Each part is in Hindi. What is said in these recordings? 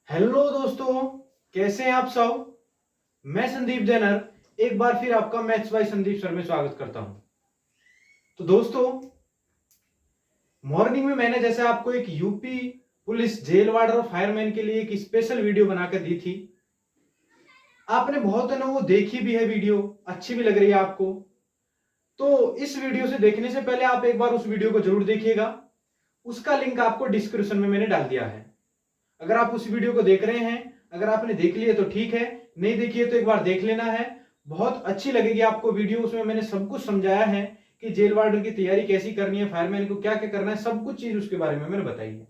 हेलो दोस्तों, कैसे हैं आप सब। मैं संदीप जैनर एक बार फिर आपका मैथ्स बाय संदीप सर में स्वागत करता हूं। तो दोस्तों, मॉर्निंग में मैंने जैसे आपको एक यूपी पुलिस जेल वार्डर और फायरमैन के लिए एक स्पेशल वीडियो बनाकर दी थी। आपने बहुत दिनों वो देखी भी है, वीडियो अच्छी भी लग रही है आपको। तो इस वीडियो से देखने से पहले आप एक बार उस वीडियो को जरूर देखिएगा। उसका लिंक आपको डिस्क्रिप्शन में मैंने डाल दिया है। अगर आप उस वीडियो को देख रहे हैं, अगर आपने देख लिया तो ठीक है, नहीं देखी है तो एक बार देख लेना है। बहुत अच्छी लगेगी आपको वीडियो। उसमें मैंने सब कुछ समझाया है कि जेल वार्डर की तैयारी कैसी करनी है, फायरमैन को क्या क्या करना है, सब कुछ चीज उसके बारे में मैंने बताई है।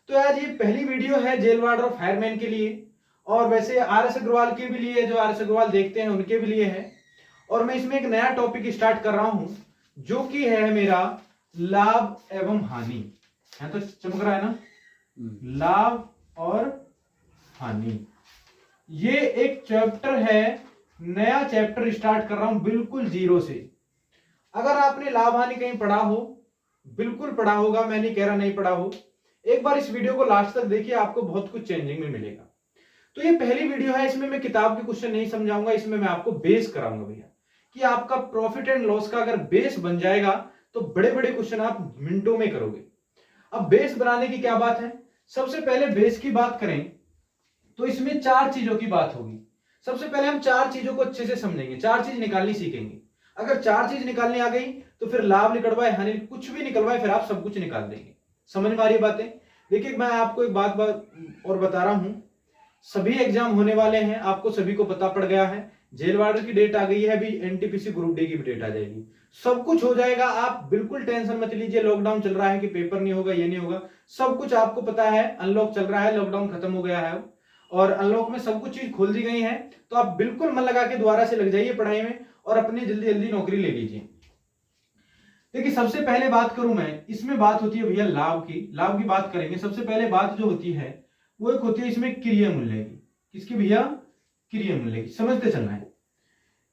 तो आज ये पहली वीडियो है जेल वार्डर और फायरमैन के लिए, और वैसे आर.एस. अग्रवाल के भी लिए, जो आर.एस. अग्रवाल देखते हैं उनके भी लिए है। और मैं इसमें एक नया टॉपिक स्टार्ट कर रहा हूं जो कि है मेरा लाभ एवं हानि। है तो चमक रहा है ना, लाभ और हानि। ये एक चैप्टर है, नया चैप्टर स्टार्ट कर रहा हूं बिल्कुल जीरो से। अगर आपने लाभ हानि कहीं पढ़ा हो, बिल्कुल पढ़ा होगा, मैं नहीं कह रहा नहीं पढ़ा हो। एक बार इस वीडियो को लास्ट तक देखिए, आपको बहुत कुछ चेंजिंग में मिलेगा। तो ये पहली वीडियो है, इसमें मैं किताब के क्वेश्चन नहीं समझाऊंगा, इसमें मैं आपको बेस कराऊंगा भैया कि आपका प्रॉफिट एंड लॉस का अगर बेस बन जाएगा तो बड़े बड़े क्वेश्चन आप मिनटों में करोगे। अब बेस बनाने की क्या बात है, सबसे पहले बेस की बात करें तो इसमें चार चीजों की बात होगी। सबसे पहले हम चार चीजों को अच्छे से समझेंगे, चार चीज निकालनी सीखेंगे। अगर चार चीज निकालनी आ गई तो फिर लाभ निकलवाए हानि कुछ भी निकलवाए, फिर आप सब कुछ निकाल देंगे। समझ में आ रही बातें। देखिए, मैं आपको एक बात और बता रहा हूं, सभी एग्जाम होने वाले हैं, आपको सभी को पता पड़ गया है। जेल वार्डर की डेट आ गई है, अभी एनटीपीसी ग्रुप डी की भी डेट आ जाएगी, सब कुछ हो जाएगा। आप बिल्कुल टेंशन मत लीजिए। लॉकडाउन चल रहा है कि पेपर नहीं होगा, ये नहीं होगा, सब कुछ आपको पता है। अनलॉक चल रहा है, लॉकडाउन खत्म हो गया है और अनलॉक में सब कुछ चीज खोल दी गई है। तो आप बिल्कुल मन लगा के दोबारा से लग जाइए पढ़ाई में और अपनी जल्दी जल्दी नौकरी ले लीजिए। देखिए, सबसे पहले बात करूं मैं, इसमें बात होती है भैया लाभ की। लाभ की बात करेंगे, सबसे पहले बात जो होती है वो एक होती है इसमें क्रिया मूल्य की। किसकी भैया? क्रिया मूल्य की, समझते चलना है।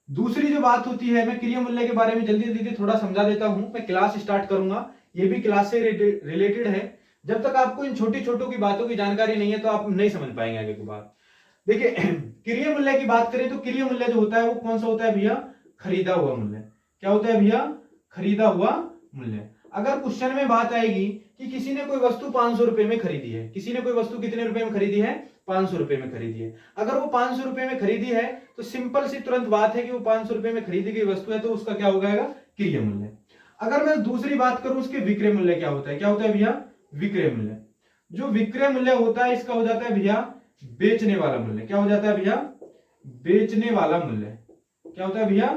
दूसरी जो बात होती है, मैं क्रिया मूल्य के बारे में जल्दी जल्दी थोड़ा समझा देता हूं। मैं क्लास स्टार्ट करूंगा, ये भी क्लास से रिलेटेड है। जब तक आपको इन छोटी छोटों की बातों की जानकारी नहीं है तो आप नहीं समझ पाएंगे आगे की बात। देखिए, क्रिया मूल्य की बात करें तो क्रिया मूल्य जो होता है वो कौन सा होता है भैया? खरीदा हुआ मूल्य। क्या होता है भैया? खरीदा हुआ मूल्य। अगर क्वेश्चन में बात आएगी कि किसी ने कोई वस्तु 500 रुपए में खरीदी है, किसी ने कोई वस्तु कितने रुपए में खरीदी है? 500 रुपए में खरीदी है। अगर वो 500 रुपए में खरीदी है तो सिंपल सी तुरंत बात है कि वो 500 रुपए में खरीदी गई वस्तु है, तो उसका क्या हो जाएगा? क्रिया मूल्य। अगर मैं दूसरी बात करूं, उसके विक्रय मूल्य क्या होता है? क्या होता है भैया? विक्रय मूल्य। जो विक्रय मूल्य होता है इसका हो जाता है भैया बेचने वाला मूल्य। क्या हो जाता है भैया? बेचने वाला मूल्य। क्या होता है भैया?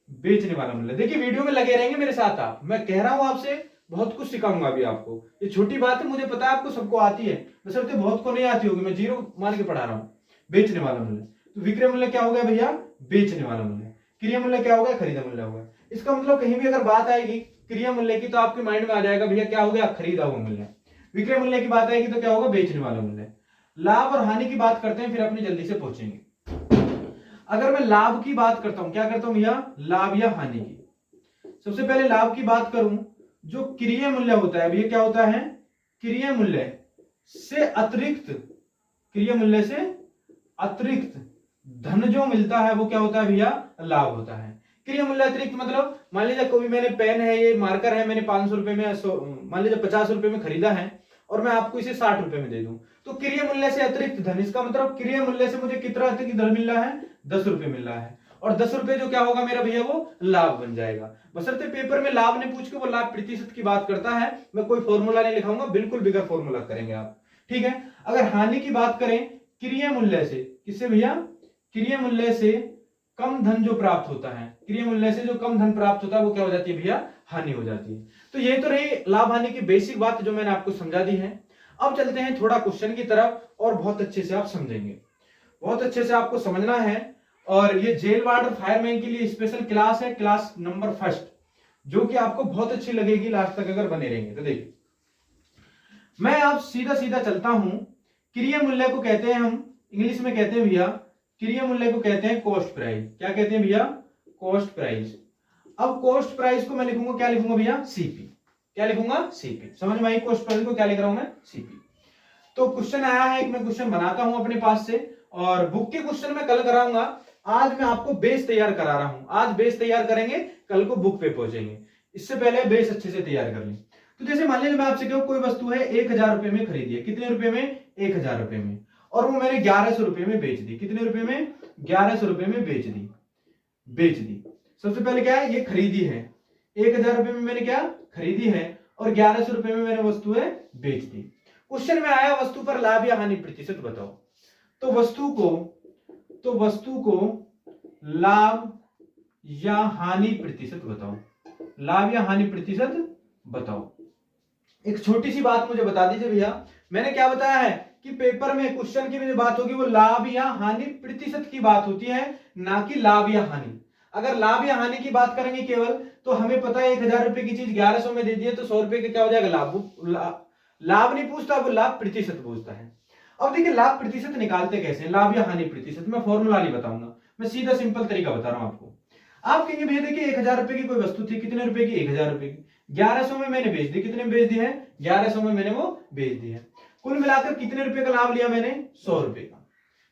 बेचने वाला मूल्य। देखिए, वीडियो में लगे रहेंगे मेरे साथ आप, मैं कह रहा हूं आपसे बहुत कुछ सिखाऊंगा अभी आपको। ये छोटी बात है, मुझे पता है आपको सबको आती है, बशर्ते बहुत को नहीं आती होगी, मैं जीरो मान के पढ़ा रहा हूं। बेचने वाला मूल्य, तो विक्रय मूल्य क्या हो गया भैया? बेचने वाला मूल्य। क्रिया मूल्य क्या हो गया? खरीदा मूल्य हो गया। इसका मतलब कहीं भी अगर बात आएगी क्रिया मूल्य की तो आपके माइंड में आ जाएगा भैया क्या हो गया? खरीदा हुआ मूल्य। विक्रय मूल्य की बात आएगी तो क्या होगा? बेचने वाला मूल्य। लाभ और हानि की बात करते हैं, फिर अपनी जल्दी से पहुंचेंगे। अगर मैं लाभ की बात करता हूं, क्या करता हूं भैया? लाभ या हानि की। सबसे पहले लाभ की बात करूं, जो क्रिय मूल्य होता है, अब ये क्या होता है? क्रिय मूल्य से अतिरिक्त, क्रिय मूल्य से अतिरिक्त धन जो मिलता है वो क्या होता है भैया? लाभ होता है। क्रिय मूल्य अतिरिक्त मतलब मान लीजिए कोई मैंने पेन है, ये मार्कर है, मैंने 500 रुपए में, मान लीजिए 50 रुपए में खरीदा है और मैं आपको इसे 60 रुपए में दे दूं, तो क्रिय मूल्य से अतिरिक्त धन, इसका मतलब क्रिय मूल्य से मुझे कितना अतिरिक्त धन मिल रहा है? 10 रुपए मिल रहा है। और 10 रुपए जो क्या होगा मेरा भैया? वो लाभ बन जाएगा। बशर्ते पेपर में लाभ ने पूछ के वो लाभ प्रतिशत की बात करता है, मैं कोई फॉर्मूला नहीं लिखाऊंगा, बिल्कुल बिगर फॉर्मूला करेंगे आप, ठीक है। अगर हानि की बात करें, क्रिय मूल्य से, किससे भैया? क्रिय मूल्य से कम धन जो प्राप्त होता है, क्रिय मूल्य से जो कम धन प्राप्त होता है वो क्या हो जाती है भैया? हानि हो जाती है। तो ये तो रही लाभ हानि की बेसिक बात जो मैंने आपको समझा दी है। अब चलते हैं थोड़ा क्वेश्चन की तरफ और बहुत अच्छे से आप समझेंगे, बहुत अच्छे से आपको समझना है। और ये जेल वार्डर फायरमैन के लिए स्पेशल क्लास है, क्लास नंबर 1, जो कि आपको बहुत अच्छी लगेगी लास्ट तक अगर बने रहेंगे तो। देखिए, मैं आप सीधा सीधा चलता हूं। क्रिय मूल्य को कहते हैं हम इंग्लिश में कहते हैं भैया, क्रिय मूल्य को कहते हैं कॉस्ट प्राइस। क्या कहते हैं भैया? Cost price. अब कॉस्ट प्राइस को मैं लिखूंगा, क्या लिखूंगा भैया? सीपी। क्या लिखूंगा? सीपी। समझ में आई? कॉस्ट प्राइस को क्या लिख रहा हूं मैं? सीपी। तो क्वेश्चन आया है, एक मैं क्वेश्चन बनाता हूं अपने पास से, और बुक के क्वेश्चन मैं कल कराऊंगा। आज मैं आपको बेस तैयार करा रहा हूं, आज बेस तैयार करेंगे, कल को बुक पे पहुंचेंगे। इससे पहले बेस अच्छे से तैयार कर लें। तो जैसे मान लीजिए मैं आपसे कहूं कोई वस्तु है 1000 रुपए में खरीदी है, कितने रुपए में? 1000 रुपए में, और वो मैंने 1100 रुपए में बेच दी। कितने रुपए में? 1100 रुपए में बेच दी। सबसे पहले क्या है, ये खरीदी है, 1000 रुपए में मैंने क्या खरीदी है, और 1100 रुपए में मैंने वस्तु है बेच दी। क्वेश्चन में आया वस्तु पर लाभ या हानि प्रतिशत बताओ। तो वस्तु को लाभ या हानि प्रतिशत बताओ, लाभ या हानि प्रतिशत बताओ। एक छोटी सी बात मुझे बता दीजिए भैया, मैंने क्या बताया है कि पेपर में क्वेश्चन की जो बात होगी वो लाभ या हानि प्रतिशत की बात होती है, ना कि लाभ या हानि। अगर लाभ या हानि की बात करेंगे केवल, तो हमें पता है 1000 रुपए की चीज 1100 में दे दी है, तो 100 रुपए का क्या हो जाएगा? लाभ नहीं पूछता, वो लाभ प्रतिशत पूछता है। अब देखिए लाभ प्रतिशत निकालते कैसे हैं, लाभ या हानि प्रतिशत, मैं फॉर्मूला नहीं बताऊंगा, मैं सीधा सिंपल तरीका बता रहा हूं आपको। आप कहेंगे भैया देखिए 1000 रुपए की कोई वस्तु थी, कितने रुपए की? 1000 रुपए की, 1100 में मैंने बेच दी। कितने में बेच दी है? 1100 में मैंने वो बेच दी है। कुल मिलाकर कितने रुपए का लाभ लिया मैंने? 100 रुपए का।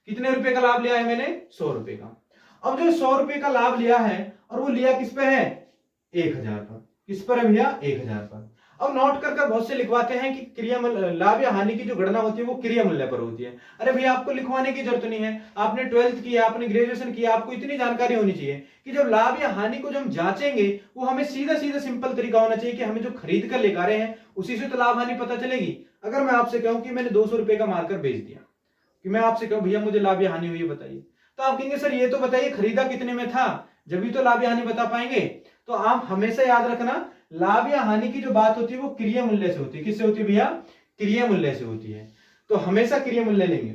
कितने रुपए का लाभ लिया है मैंने? 100 रुपए का। अब जो 100 रुपए का लाभ लिया है, और वो लिया किस पे है? 1000 पर। किस पर है भैया? 1000 पर। अब नोट कर बहुत से लिखवाते हैं कि क्रिया लाभ या हानि की जो गणना होती है वो क्रिया मूल्य पर होती है। अरे भैया आपको लिखवाने की जरूरत नहीं है, आपने 12th किया, आपने ग्रेजुएशन किया, आपको इतनी जानकारी होनी चाहिए कि जब लाभ या हानि को जब हम जांचेंगे वो हमें सीधा सीधा सिंपल तरीका होना चाहिए कि हमें जो खरीद कर लेकर रहे हैं उसी से तो लाभ हानि पता चलेगी। अगर मैं आपसे कहूं कि मैंने 200 रुपए का मारकर बेच दिया, कि मैं आपसे कहूं भैया मुझे लाभ या हानि हुई है बताइए, तो आप कहेंगे सर ये तो बताइए खरीदा कितने में था, जब भी तो लाभ या हानि बता पाएंगे। तो आप हमेशा याद रखना, लाभ या हानि की जो बात होती है वो क्रिया मूल्य से होती है। किससे होती है भैया? क्रिया मूल्य से होती है, तो हमेशा क्रिया मूल्य लेंगे।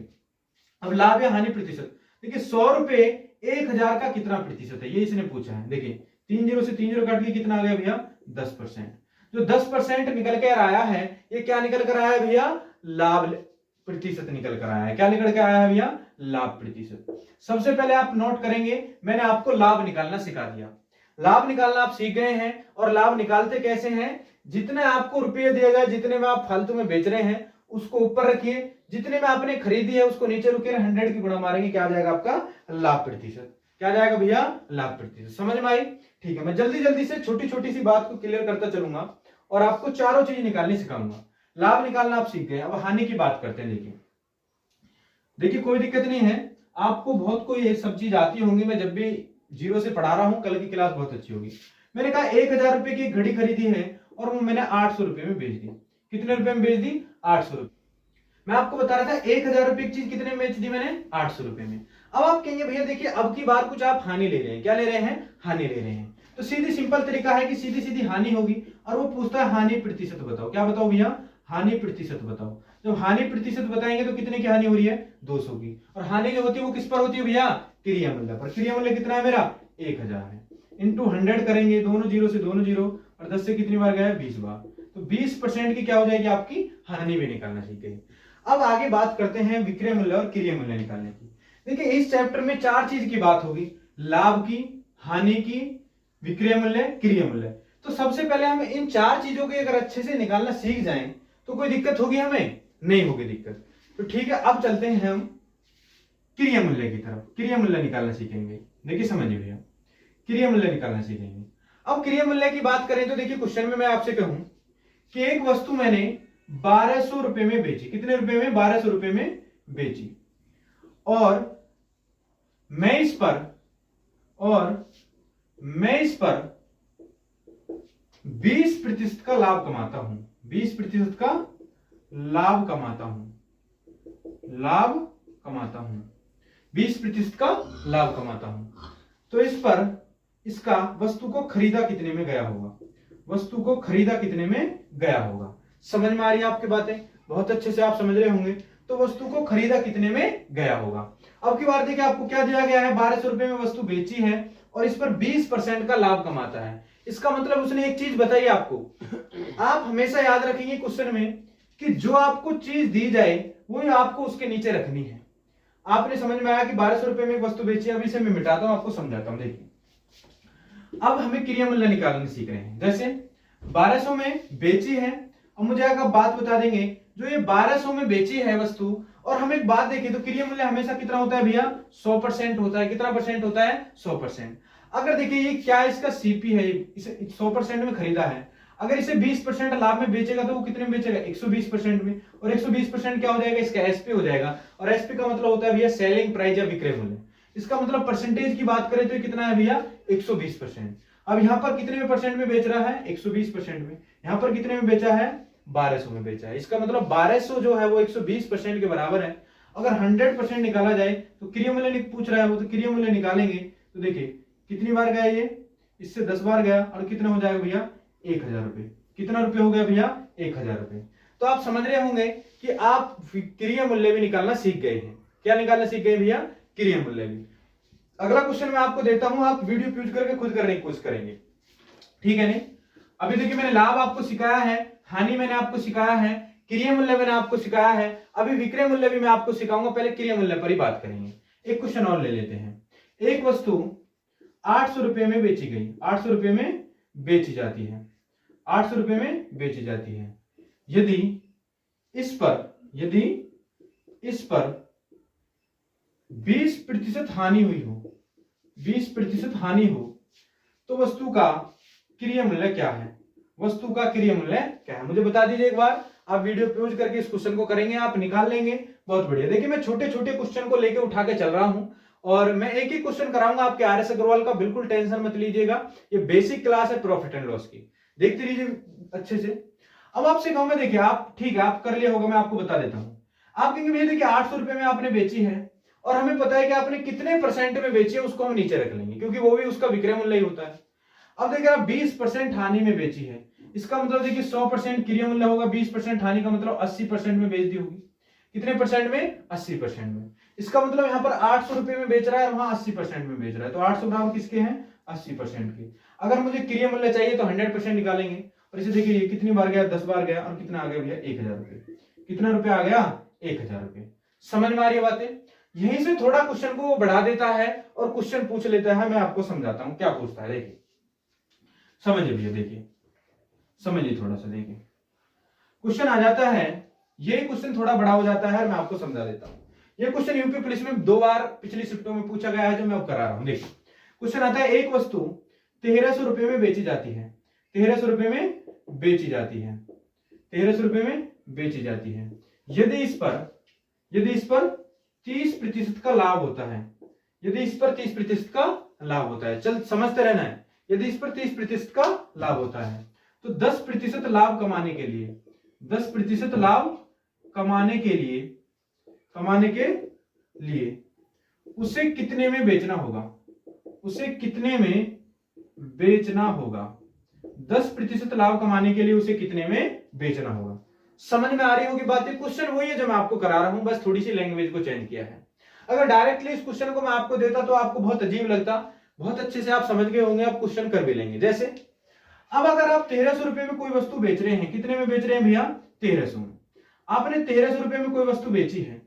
अब लाभ या हानि प्रतिशत, देखिए 100 रुपए 1000 का कितना प्रतिशत है, ये इसने पूछा है। देखिए 3 0 से 3 0 काट के कितना आ गया भैया? 10%। जो 10% निकल कर आया है, ये क्या निकल कर आया है भैया? लाभ प्रतिशत निकल कर आया है। क्या निकल कर आया है भैया? लाभ प्रतिशत। सबसे पहले आप नोट करेंगे, मैंने आपको लाभ निकालना सिखा दिया। लाभ निकालना आप सीख गए हैं, और लाभ निकालते कैसे हैं? जितने आपको रुपये दिए गए, जितने में आप फालतू में बेच रहे हैं उसको ऊपर रखिए, जितने में आपने खरीदी है उसको नीचे रुके, 100 की गुणा मारेंगे, क्या आ जाएगा आपका? लाभ प्रतिशत। क्या आ जाएगा भैया? लाभ प्रतिशत। समझ में आई? ठीक है, मैं जल्दी जल्दी से छोटी छोटी सी बात को क्लियर करता चलूंगा और आपको चारों चीज निकालनी सिखाऊंगा। लाभ निकालना आप सीख गए, अब हानि की बात करते हैं। देखिए कोई दिक्कत नहीं है, आपको बहुत कोई सब चीज आती होंगी, मैं जब भी 0 से पढ़ा रहा हूं, कल की क्लास बहुत अच्छी होगी। मैंने कहा 1000 रुपए की घड़ी खरीदी है और वो मैंने 800 रुपए में बेच दी। कितने रुपए में बेच दी? 800 रुपए। मैं आपको बता रहा था 1000 रुपए की चीज कितने में बेच दी मैंने? 800 रुपए में। अब आप कहेंगे भैया देखिए अब की बार कुछ आप हानि ले रहे हैं। क्या ले रहे हैं? हानि ले रहे हैं। तो सीधी सिंपल तरीका है कि सीधी सीधी हानि होगी, और वो पूछता है हानि प्रतिशत बताओ। क्या बताओ भैया? हानि प्रतिशत बताओ। जब हानि प्रतिशत बताएंगे तो कितने की हानि हो रही है? 200 की। और हानि जो होती है वो किस पर होती है भैया? क्रिया मूल्य पर। क्रिया मूल्य कितना है मेरा? 1000 है। इंटू 100 करेंगे, दोनों 0 से दोनों 0, और 10 से कितनी बार गया है? 20 बार। तो 20% की क्या हो जाएगी? आपकी हानि भी निकालना सीखेंगे। अब आगे बात करते हैं विक्रय मूल्य और क्रिया मूल्य निकालने की। देखिए इस चैप्टर में 4 चीज की बात होगी, लाभ की, हानि की, विक्रय मूल्य, क्रिया मूल्य। तो सबसे पहले हम इन 4 चीजों को अगर अच्छे से निकालना सीख जाएं तो कोई दिक्कत होगी? हमें नहीं होगी दिक्कत। तो ठीक है, अब चलते हैं हम क्रिया मूल्य की तरफ। क्रिया मूल्य निकालना सीखेंगे। देखिए समझिए भैया, क्रिया मूल्य निकालना सीखेंगे। अब क्रिया मूल्य की बात करें तो देखिए क्वेश्चन में मैं आपसे कहूं कि एक वस्तु मैंने 1200 रुपए में बेची। कितने रुपए में? 1200 रुपए में बेची, और मैं इस पर 20% का लाभ कमाता हूं। 20% का लाभ कमाता हूं। 20% का लाभ कमाता हूं। तो इस पर इसका वस्तु को खरीदा कितने में गया होगा? वस्तु को खरीदा कितने में गया होगा? समझ में आ रही है आपकी बातें? बहुत अच्छे से आप समझ रहे होंगे। तो वस्तु को खरीदा कितने में गया होगा? अब की बार देखिए आपको क्या दिया गया है? 1200 रुपए में वस्तु बेची है और इस पर 20% का लाभ कमाता है। इसका मतलब उसने एक चीज बताई आपको। आप हमेशा याद रखेंगे क्वेश्चन में कि जो आपको चीज दी जाए वो आपको उसके नीचे रखनी है। आपने समझ में आया कि 1200 रुपए में एक वस्तु बेची है। अभी से मैं मिटाता हूं, आपको समझाता हूं। देखिए अब हमें क्रिया मूल्य निकालने सीख रहे हैं। जैसे 1200 में बेची है, अब मुझे अगर बात बता देंगे जो ये 1200 में बेची है वस्तु, और हम एक बात देखें तो क्रिय मूल्य हमेशा कितना होता है भैया, 100% होता है। कितना परसेंट होता है, 100%। अगर देखिए ये क्या इसका सीपी है, इसे 100% में खरीदा है, अगर इसे 20% लाभ में बेचेगा तो वो कितने में बेचेगा, 120% में, और 120% क्या हो जाएगा, इसका एसपी हो जाएगा। और एसपी का मतलब होता है भैया सेलिंग प्राइस या विक्रय मूल्य। इसका मतलब परसेंटेज की बात करें तो कितना है भैया, 120%। अब यहाँ पर कितने में परसेंट में बेच रहा है, 120% में। यहाँ पर कितने में बेचा है, 1200 में बेचा है। इसका मतलब 1200 जो है वो 120% के बराबर है। अगर 100% निकाला जाए तो क्रिय मूल्य पूछ रहा है वो, तो क्रिय मूल्य निकालेंगे तो देखिए कितनी बार गया ये, इससे 10 बार गया, और कितना हो जाएगा भैया, 1000 रुपए। कितना रुपए हो गया भैया, 1000 रुपए। तो आप समझ रहे होंगे कि आप क्रिय मूल्य भी निकालना सीख गए हैं। क्या निकालना सीख गए भैया, क्रिय मूल्य भी। अगला क्वेश्चन मैं आपको देता हूं, आप वीडियो पॉज करके खुद करने की कोशिश करेंगे, ठीक है नहीं। अभी देखिए मैंने लाभ आपको सिखाया है, हानि मैंने आपको सिखाया है, क्रिय मूल्य मैंने आपको सिखाया है, अभी विक्रय मूल्य भी मैं आपको सिखाऊंगा। पहले क्रिय मूल्य पर ही बात करेंगे। एक क्वेश्चन और ले लेते हैं। एक वस्तु 800 रुपए में बेची गई, 800 रुपए में बेची जाती है, 800 रुपए में बेची जाती है। यदि इस पर 20% हानि हुई हो, 20% हानि हो, तो वस्तु का क्रिय मूल्य क्या है, वस्तु का क्रिय मूल्य क्या है, मुझे बता दीजिए एक बार। आप वीडियो पॉज करके इस क्वेश्चन को करेंगे, आप निकाल लेंगे, बहुत बढ़िया। देखिए मैं छोटे छोटे क्वेश्चन को लेके उठा के चल रहा हूं, और मैं एक ही क्वेश्चन कराऊंगा आपके आर एस अग्रवाल का, बिल्कुल टेंशन मत लीजिएगा। ये बेसिक क्लास है प्रॉफिट एंड लॉस की, देखते लीजिए अच्छे से। अब आपसे कहूंगा, देखिए आप ठीक है आप कर लिया होगा, मैं आपको बता देता हूं। आप कहेंगे भैया देखिए 800 रुपए में आपने बेची है, और हमें पता है कि आपने कितने परसेंट में बेची है, उसको हम नीचे रख लेंगे, क्योंकि वो भी उसका विक्रय मूल्य ही होता है। अब देखिए आप 20% हानि में बेची है, इसका मतलब देखिए 100% क्रिय मूल्य होगा, 20% हानि का मतलब 80% में बेच दी होगी। कितने परसेंट में, 80% में। इसका मतलब यहाँ पर 800 रुपए में बेच रहा है और वहां 80% में बेच रहा है, तो 800 बराबर किसके हैं, 80% के। अगर मुझे क्रिय मूल्य चाहिए तो 100% निकालेंगे, और इसे देखिए ये कितनी बार गया, 10 बार गया, और कितना आ गया भैया, 1000 रुपए। कितना रुपए आ गया, 1000 रुपए। समझ में आ रही है बातें। यहीं से थोड़ा क्वेश्चन को बढ़ा देता है और क्वेश्चन पूछ लेता है। मैं आपको समझाता हूं क्या पूछता है, देखिए समझिए भैया, देखिए समझिए थोड़ा सा। देखिए क्वेश्चन आ जाता है, ये क्वेश्चन थोड़ा बड़ा हो जाता है, मैं आपको समझा देता हूं। ये क्वेश्चन यूपी पुलिस में 2 बार पिछली शिफ्टों में पूछा गया है, जो मैं अब करा रहा हूं। देखिए क्वेश्चन आता है, एक वस्तु 1300 रुपए में बेची जाती है, 1300 रुपए में बेची जाती है, 1300 रुपए में बेची जाती है। यदि इस पर 30% का लाभ होता है, यदि इस पर 30% का लाभ होता है, चल समझते रहना है। यदि इस पर 30% का लाभ होता है तो 10% लाभ कमाने के लिए, 10% लाभ कमाने के लिए उसे कितने में बेचना होगा, उसे कितने में बेचना होगा, 10% लाभ कमाने के लिए उसे कितने में बेचना होगा। समझ में आ रही होगी बातें। क्वेश्चन वही है जो मैं आपको करा रहा हूं, बस थोड़ी सी लैंग्वेज को चेंज किया है। अगर डायरेक्टली इस क्वेश्चन को मैं आपको देता तो आपको बहुत अजीब लगता, बहुत अच्छे से आप समझ गए होंगे, आप क्वेश्चन कर भी लेंगे। जैसे अब अगर आप 1300 रुपए में कोई वस्तु बेच रहे हैं, कितने में बेच रहे हैं भैया, 1300 में। आपने 1300 रुपए में कोई वस्तु बेची है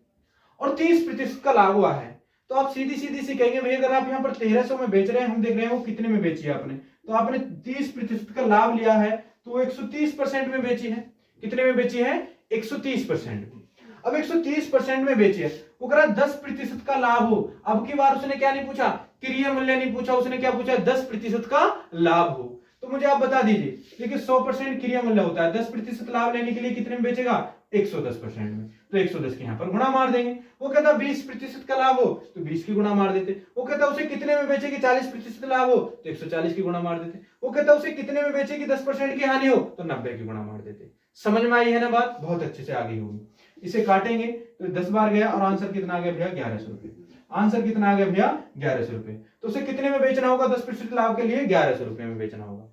और 30% का लाभ हुआ है, तो आप सीधी सी कहेंगे भैया अगर आप यहाँ पर 1300 में बेच रहे हैं, हम देख रहे हैं वो कितने में बेची है आपने, तो आपने 30% का लाभ लिया है, तो वो 130% में बेची है। कितने में बेची है, 130% में। अब 130% में बेची है, वो कह रहा 10% का लाभ हो। अब की बार उसने क्या नहीं पूछा, क्रिय मूल्य नहीं पूछा, उसने क्या पूछा, 10% का लाभ हो। तो मुझे आप बता दीजिए, देखिए 100% क्रिय मूल्य होता है, 10% लाभ लेने के लिए कितने में बेचेगा, 110% में। तो 110 के यहाँ पर गुणा मार देंगे। वो कहता 20% का लाभ हो तो 20 की गुणा मार देते। वो कहता उसे कितने में बेचेगी, 40% लाभ हो तो 140 की गुणा मार देते। वो कहता उसे कितने में बेचेगी, 10% की हानि हो तो 90 की गुणा मार देते। समझ में आई है ना बात, बहुत अच्छे से आगे होगी। इसे काटेंगे तो 10 बार गया और आंसर कितना आ गया भैया, 1100 रुपए। आंसर कितना आ गया भैया, 1100 रुपए। तो उसे कितने में बेचना होगा, 10% लाभ के लिए 1100 रुपए में बेचना होगा।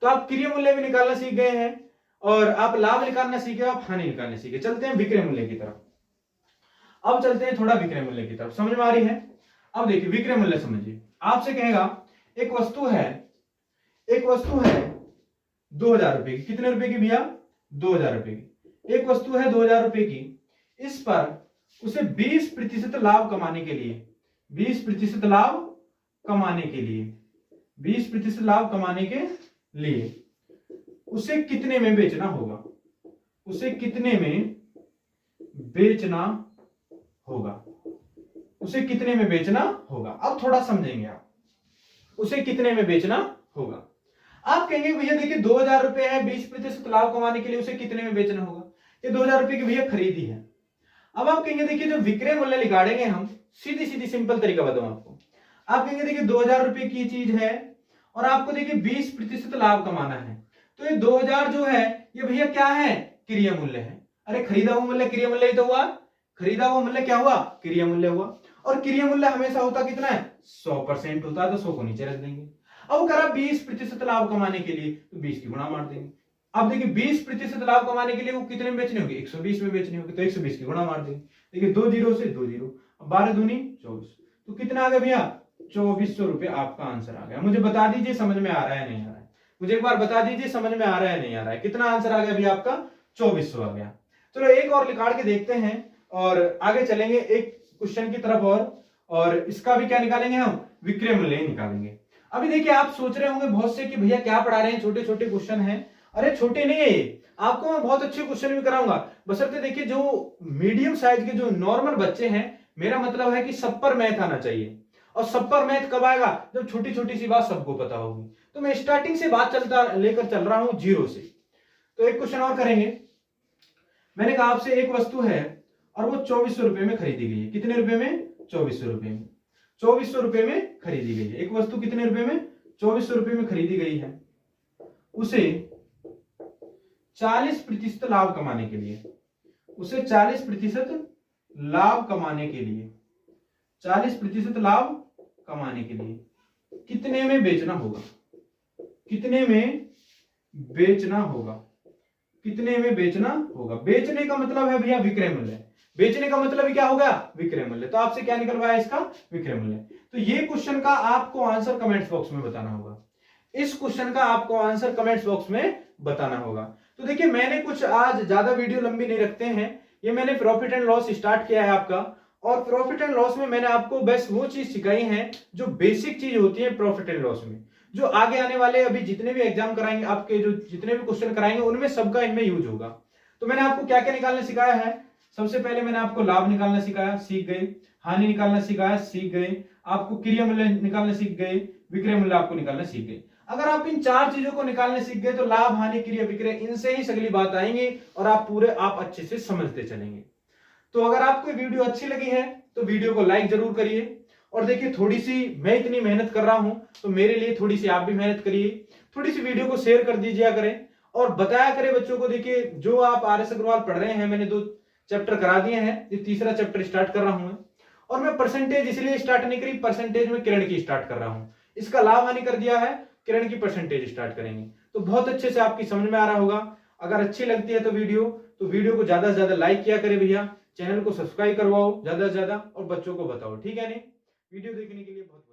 तो आप क्रिय मूल्य भी निकालना सीख गए हैं और आप लाभ निकालना सीखे, आप हानि निकालना सीखे। चलते हैं विक्रय मूल्य की तरफ। अब चलते हैं थोड़ा विक्रय मूल्य की तरफ, समझ में आ रही है। अब देखिए विक्रय मूल्य समझिए, आपसे कहेगा एक वस्तु है 2000 रुपए की। कितने रुपए की भैया, 2000 रुपए की। एक वस्तु है 2000 रुपए की, इस पर उसे 20% लाभ कमाने के लिए, 20% लाभ कमाने के लिए, 20% लाभ कमाने के लिए उसे कितने में बेचना होगा, उसे कितने में बेचना होगा। उसे कितने में बेचना होगा? अब थोड़ा समझेंगे आप, उसे कितने में बेचना होगा। आप कहेंगे भैया देखिए 2000 रुपए है, 20% लाभ कमाने के लिए उसे कितने में बेचना होगा? ये 2000 रुपए की भैया खरीदी है। अब आप कहेंगे देखिए जो विक्रय मूल्य निकालेंगे हम, सीधी सीधी सिंपल तरीका बताऊं आपको। आप कहेंगे देखिए 2000 रुपए की चीज है और आपको देखिए 20% लाभ कमाना है, तो ये 2000 जो है ये भैया क्या है? क्रिया मूल्य है। अरे खरीदा हुआ मूल्य क्रिया मूल्य ही तो हुआ, खरीदा हुआ मूल्य क्या हुआ? क्रिया मूल्य हुआ। और क्रिया मूल्य हमेशा होता कितना है? 100% होता है, तो 100 को नीचे रख देंगे। अब करा 20% लाभ कमाने के लिए, तो 20 की गुणा मार देंगे। अब देखिए 20% लाभ कमाने के लिए वो कितने में बेचनी होगी? 120 में बेचनी होगी, तो 120 की गुणा मार देंगे। देखिए 2 जीरो से 2 जीरो, 12 दूनी 24, तो कितना आ गया भैया? 2400 रुपए आपका आंसर आ गया। मुझे बता दीजिए समझ में आ रहा है नहीं आ रहा है? मुझे एक बार बता दीजिए समझ में आ रहा है नहीं आ रहा है? कितना आंसर आ गया भैया आपका? 2400 आ गया। चलो एक और निकाल के देखते हैं और आगे चलेंगे एक क्वेश्चन की तरफ और इसका भी क्या निकालेंगे हम? विक्रय मूल्य निकालेंगे। अभी देखिए आप सोच रहे होंगे बहुत से कि भैया क्या पढ़ा रहे हैं, छोटे छोटे क्वेश्चन हैं। अरे छोटे नहीं है ये, आपको मैं बहुत अच्छे क्वेश्चन भी कराऊंगा, बशर्ते देखिए जो मीडियम साइज के जो नॉर्मल बच्चे हैं, मेरा मतलब है कि सब पर मैथ आना चाहिए। और सब पर मैथ कब आएगा? जब छोटी छोटी सी बात सबको पता होगी। तो मैं स्टार्टिंग से बात लेकर चल रहा हूं जीरो से। तो एक क्वेश्चन और करेंगे। मैंने कहा आपसे एक वस्तु है और वो 2400 रुपए में खरीदी गई है। कितने रुपए में? 2400 रुपए में। 2400 रुपए में खरीदी गई है। एक वस्तु कितने रुपए में? 2400 रुपए में खरीदी गई है। उसे 40% लाभ कमाने के लिए, उसे 40% लाभ कमाने के लिए, 40% लाभ कमाने के लिए कितने में बेचना होगा? कितने में बेचना होगा? कितने में बेचना होगा? बेचने का मतलब है भैया विक्रय मूल्य। बेचने का मतलब क्या हो गया? विक्रय मूल्य। तो आपसे क्या निकलवाया इसका? विक्रय मूल्य। तो ये क्वेश्चन का आपको आंसर कमेंट्स बॉक्स में बताना होगा। इस क्वेश्चन का आपको आंसर कमेंट्स बॉक्स में बताना होगा। तो देखिए मैंने कुछ आज ज्यादा वीडियो लंबी नहीं रखते हैं, ये मैंने प्रॉफिट एंड लॉस स्टार्ट किया है आपका। और प्रॉफिट एंड लॉस में मैंने आपको बस वो चीज सिखाई है जो बेसिक चीज होती है प्रॉफिट एंड लॉस में, जो आगे आने वाले अभी जितने भी एग्जाम कराएंगे आपके, जो जितने भी क्वेश्चन कराएंगे उनमें सबका इनमें यूज होगा। तो मैंने आपको क्या क्या निकालना सिखाया है? सबसे पहले मैंने आपको लाभ निकालना सिखाया, सीख गए। हानि निकालना सिखाया, सीख गए। आपको क्रिया मूल्य निकालना सीख गए। विक्रय मूल्य आपको निकालना सीख गए। अगर आप इन चार चीजों को निकालने सीख गए तो लाभ, हानि, क्रिया, विक्रय, इनसे ही सगली बात आएंगे और आप अच्छे से समझते चलेंगे। तो अगर आपको वीडियो अच्छी लगी है तो वीडियो को लाइक जरूर करिए। और देखिए थोड़ी सी मैं इतनी मेहनत कर रहा हूं तो मेरे लिए थोड़ी सी आप भी मेहनत करिए। थोड़ी सी वीडियो को शेयर कर दीजिए करें और बताया करें बच्चों को। देखिए जो आप RS अग्रवाल पढ़ रहे हैं, मैंने 2 चैप्टर करा दिए हैं, ये तीसरा चैप्टर स्टार्ट कर रहा हूं मैं। और मैं परसेंटेज इसलिए स्टार्ट नहीं करी, परसेंटेज में किरण की स्टार्ट कर रहा हूं। इसका लाभ हानि कर दिया है, किरण की परसेंटेज स्टार्ट करेंगे तो बहुत अच्छे से आपकी समझ में आ रहा होगा। अगर अच्छी लगती है तो वीडियो को ज्यादा से ज्यादा लाइक किया करे भैया। चैनल को सब्सक्राइब करवाओ ज्यादा से ज्यादा और बच्चों को बताओ, ठीक है नहीं? वीडियो देखने के लिए बहुत